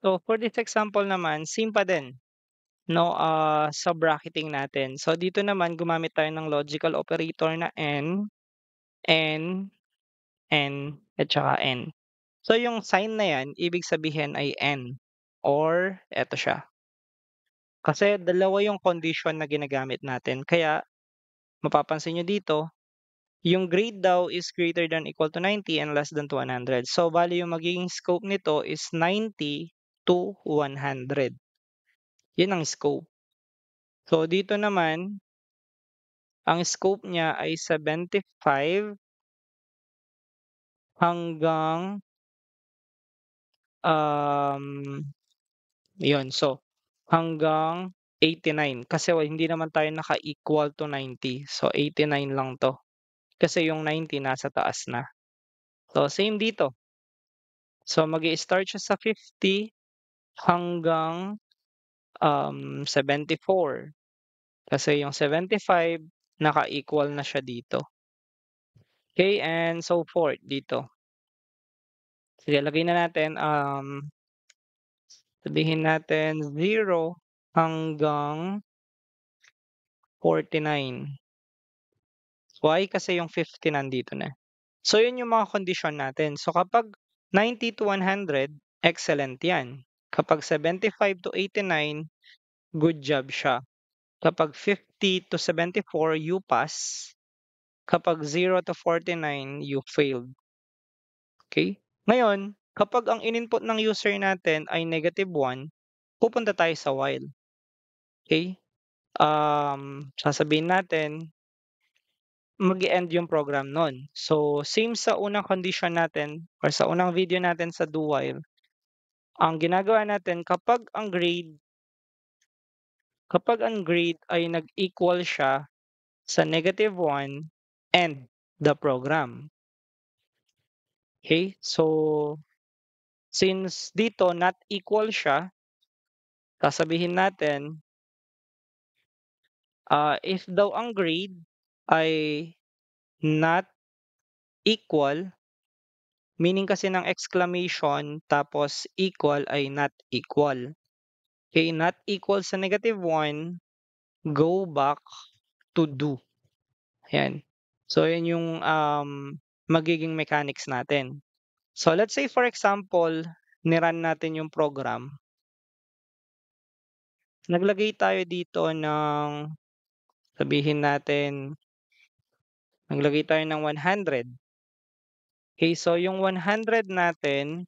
So, for this example naman, same pa din, no, sa bracketing natin. So, dito naman gumamit tayo ng logical operator na n, at saka n. So, yung sign na yan, ibig sabihin ay n or eto siya. Kasi dalawa yung condition na ginagamit natin. Kaya, mapapansin nyo dito, yung grade daw is greater than equal to 90 and less than to 100. So, bali yung magiging scope nito is 90 to 100. Yun ang scope. So, dito naman, ang scope niya ay 75 hanggang um, yun. So, hanggang 89. Kasi hindi naman tayo naka-equal to 90. So, 89 lang to. Kasi yung 90 nasa taas na. So, same dito. So, mag-i-start siya sa 50 hanggang 74. Kasi yung 75, naka-equal na siya dito. Okay, and so forth dito. Sige, lagay na natin, sabihin natin 0 hanggang 49. Why? Kasi yung 50 nandito na. So, yun yung mga kondisyon natin. So, kapag 90 to 100, excellent yan. Kapag 75 to 89, good job siya. Kapag 50 to 74, you pass. Kapag 0 to 49, you failed. Okay? Ngayon, kapag ang in-input ng user natin ay -1, pupunta tayo sa while. Okay? Sasabihin natin, mag-e-end yung program nun. So, same sa unang condition natin or sa unang video natin sa do while, ang ginagawa natin kapag ang grade ay nag-equal siya sa -1, end the program. Okay? So, since dito not equal siya, sasabihin natin, if daw ang grade ay not equal, meaning kasi ng exclamation tapos equal ay not equal. Okay, not equal sa -1, go back to do. Ayan. So, yan yung magiging mechanics natin. So, let's say for example, ni-run natin yung program. Naglagay tayo dito ng, sabihin natin, naglagay tayo ng 100. Okay, so yung 100 natin,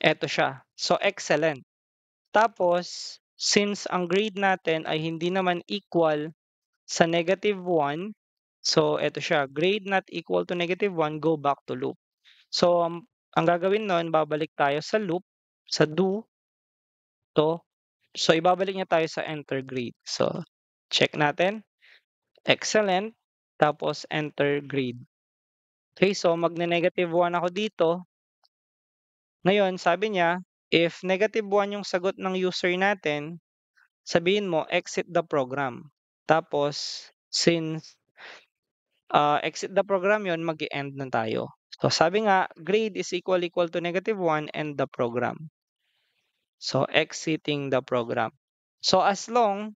eto siya. So, excellent. Tapos, since ang grade natin ay hindi naman equal sa -1, so eto siya, grade not equal to -1, go back to loop. So, ang gagawin nun, babalik tayo sa loop, sa do, to. So, ibabalik niya tayo sa enter grade. So, check natin. Excellent. Tapos, enter grade. Okay, so magne-1 ako dito. Ngayon, sabi niya, if -1 yung sagot ng user natin, sabihin mo, exit the program. Tapos, since exit the program yon, mag-e-end na tayo. So, sabi nga, grade is equal to -1, end the program. So, exiting the program. So, as long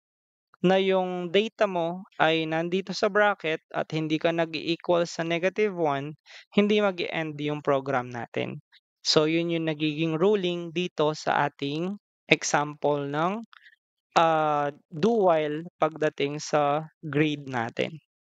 na yung data mo ay nandito sa bracket at hindi ka nag-equal sa -1, hindi mag-e-end yung program natin. So, yun yung nagiging ruling dito sa ating example ng do while pagdating sa grade natin.